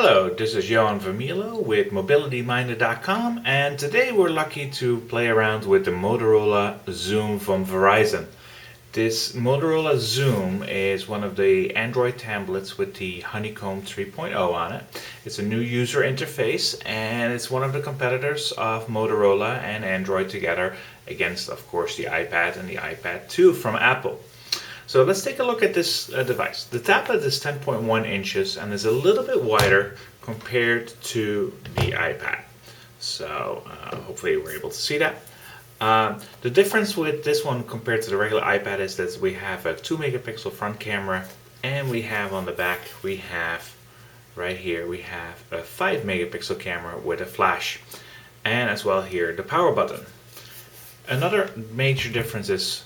Hello, this is Johan Vermilo with MobilityMinder.com, and today we're lucky to play around with the Motorola Xoom from Verizon. This Motorola Xoom is one of the Android tablets with the Honeycomb 3.0 on it. It's a new user interface and it's one of the competitors of Motorola and Android together against, of course, the iPad and the iPad 2 from Apple. So let's take a look at this device. The tablet is 10.1 inches and is a little bit wider compared to the iPad. So hopefully we're able to see that. The difference with this one compared to the regular iPad is that we have a 2 megapixel front camera, and we have on the back, right here, we have a 5 megapixel camera with a flash, and as well here the power button. Another major difference is,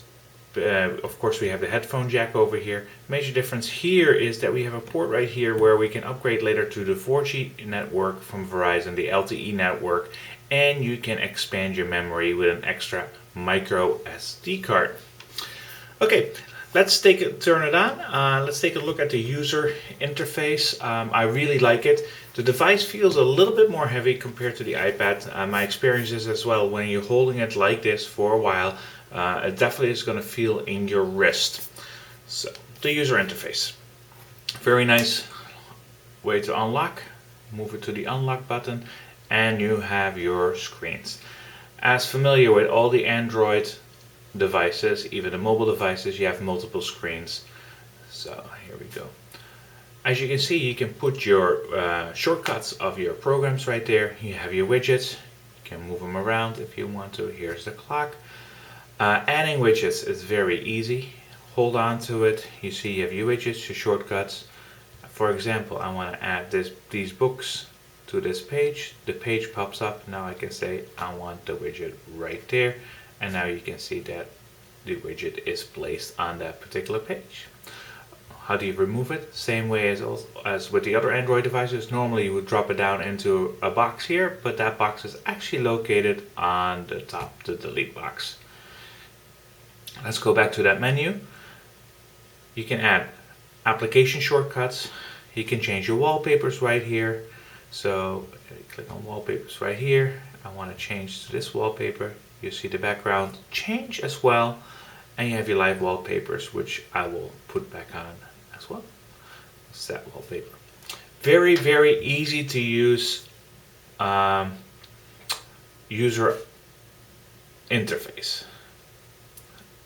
of course, we have the headphone jack over here. Major difference here is that we have a port right here where we can upgrade later to the 4G network from Verizon, the LTE network, and you can expand your memory with an extra micro SD card. Okay, let's turn it on. Let's take a look at the user interface. I really like it. The device feels a little bit more heavy compared to the iPad. My experience is as well, when you're holding it like this for a while, it definitely is going to feel in your wrist. So, the user interface. Very nice way to unlock. Move it to the unlock button and you have your screens. As familiar with all the Android devices, even the mobile devices, you have multiple screens. So here we go. As you can see, you can put your shortcuts of your programs right there. You have your widgets. You can move them around if you want to. Here's the clock. Adding widgets is very easy. Hold on to it. You see you have your widgets, your shortcuts. For example, I want to add these books to this page. The page pops up. Now I can say I want the widget right there, and now you can see that the widget is placed on that particular page. How do you remove it? Same way as with the other Android devices. Normally you would drop it down into a box here, but that box is actually located on the top, the delete box. Let's go back to that menu. You can add application shortcuts. You can change your wallpapers right here. So click on wallpapers right here. I want to change to this wallpaper. You see the background change as well, and you have your live wallpapers, which I will put back on as well. Set wallpaper. Very, very easy to use user interface.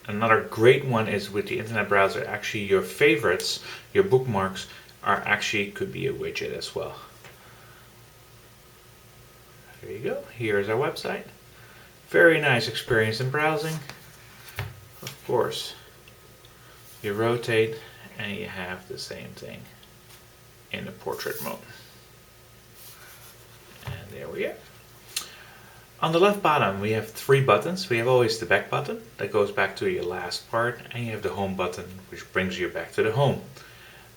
Another great one is with the internet browser. Actually, your favorites, your bookmarks, could be a widget as well. There you go. Here's our website. Very nice experience in browsing. Of course, you rotate and you have the same thing in the portrait mode. And there we are. On the left bottom we have 3 buttons. We have always the back button that goes back to your last part, and you have the home button which brings you back to the home.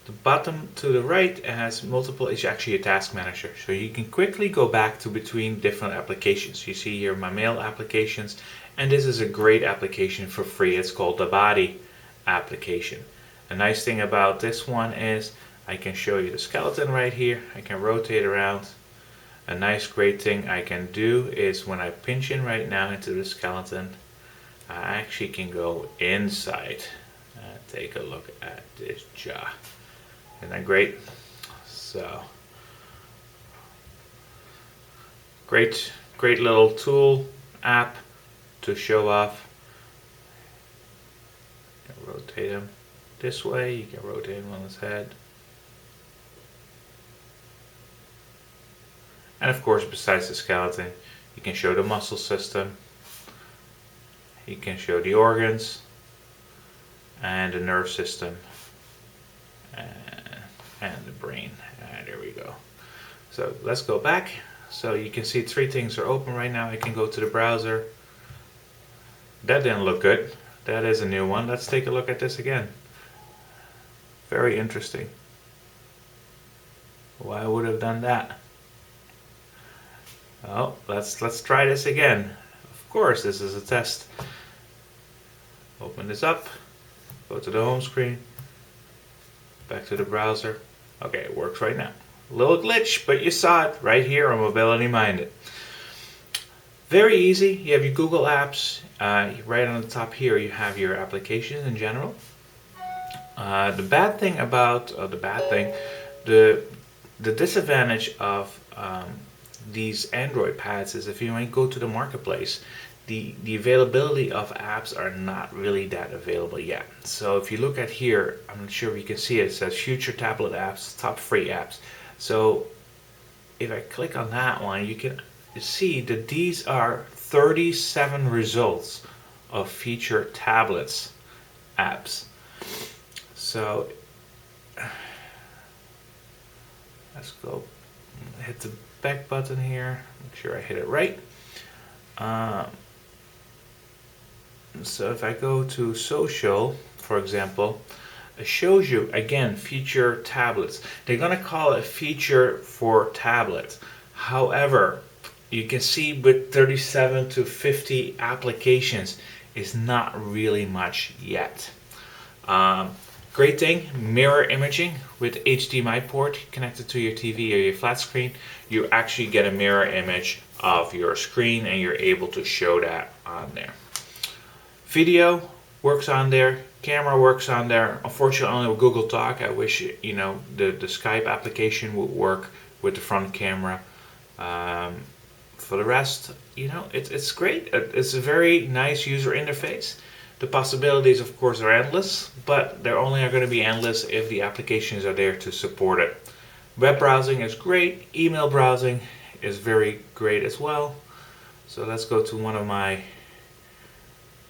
The bottom to the right has multiple, is actually a task manager, so you can quickly go back to between different applications. You see here my mail applications, and this is a great application for free. It's called the Body application. A nice thing about this one is I can show you the skeleton right here. I can rotate around. A nice great thing I can do is when I pinch in right now into the skeleton, I actually can go inside. Take a look at this jaw. Isn't that great? So, great little tool app to show off. You can rotate him this way. You can rotate him on his head. And of course, besides the skeleton, you can show the muscle system. You can show the organs and the nerve system and the brain. There we go. So let's go back. So you can see 3 things are open right now. I can go to the browser. That didn't look good. That is a new one. Let's take a look at this again. Very interesting. Why would I have done that? Oh, let's try this again. Of course, this is a test. Open this up. Go to the home screen. Back to the browser. Okay, it works right now. Little glitch, but you saw it right here on Mobility Minded. Very easy. You have your Google Apps. Right on the top here you have your applications in general. The disadvantage of these Android pads is if you want to go to the marketplace, the availability of apps are not really that available yet. So if you look at here, I'm not sure if you can see it, it says future tablet apps, top free apps. So if I click on that one, you can see that these are 37 results of feature tablets apps. So let's go hit the back button here, make sure I hit it right. So if I go to social, for example, it shows you again feature tablets. They're going to call it feature for tablet. However, you can see with 37 to 50 applications is not really much yet. Great thing, mirror imaging with HDMI port connected to your TV or your flat screen. You actually get a mirror image of your screen and you're able to show that on there. Video works on there, camera works on there. Unfortunately only with Google Talk. I wish the Skype application would work with the front camera. For the rest, it's great. It's a very nice user interface. The possibilities, of course, are endless, but they're only going to be endless if the applications are there to support it. Web browsing is great. Email browsing is very great as well. So let's go to one of my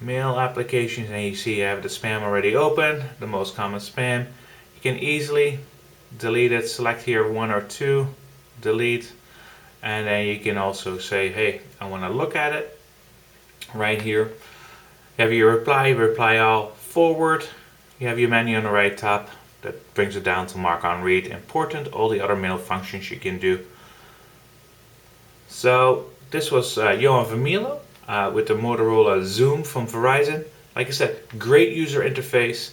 mail applications, and you see I have the spam already open, the most common spam. You can easily delete it. Select here 1 or 2, delete, and then you can also say, hey, I want to look at it right here. You have your reply all, forward. You have your menu on the right top that brings it down to mark on read, important, all the other mail functions you can do. So this was Johan Vermeulen with the Motorola Xoom from Verizon. Like I said, great user interface.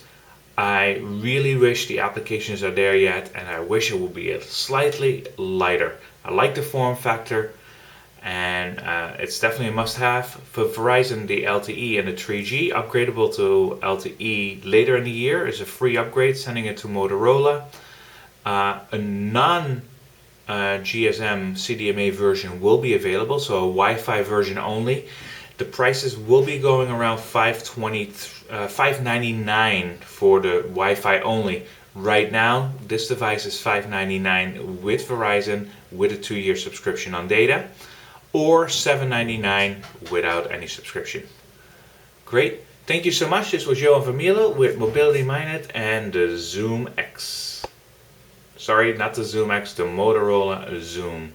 I really wish the applications are there yet, and I wish it would be slightly lighter. I like the form factor, and it's definitely a must-have. For Verizon, the LTE and the 3G upgradable to LTE later in the year is a free upgrade, sending it to Motorola. A non-GSM CDMA version will be available, so a Wi-Fi version only. The prices will be going around $599 for the Wi-Fi only. Right now, this device is $599 with Verizon with a 2-year subscription on data, or $799 without any subscription. Great. Thank you so much. This was Johan Vermeulen with Mobility Minded and the Xoom X. Sorry, not the Xoom X, the Motorola Xoom.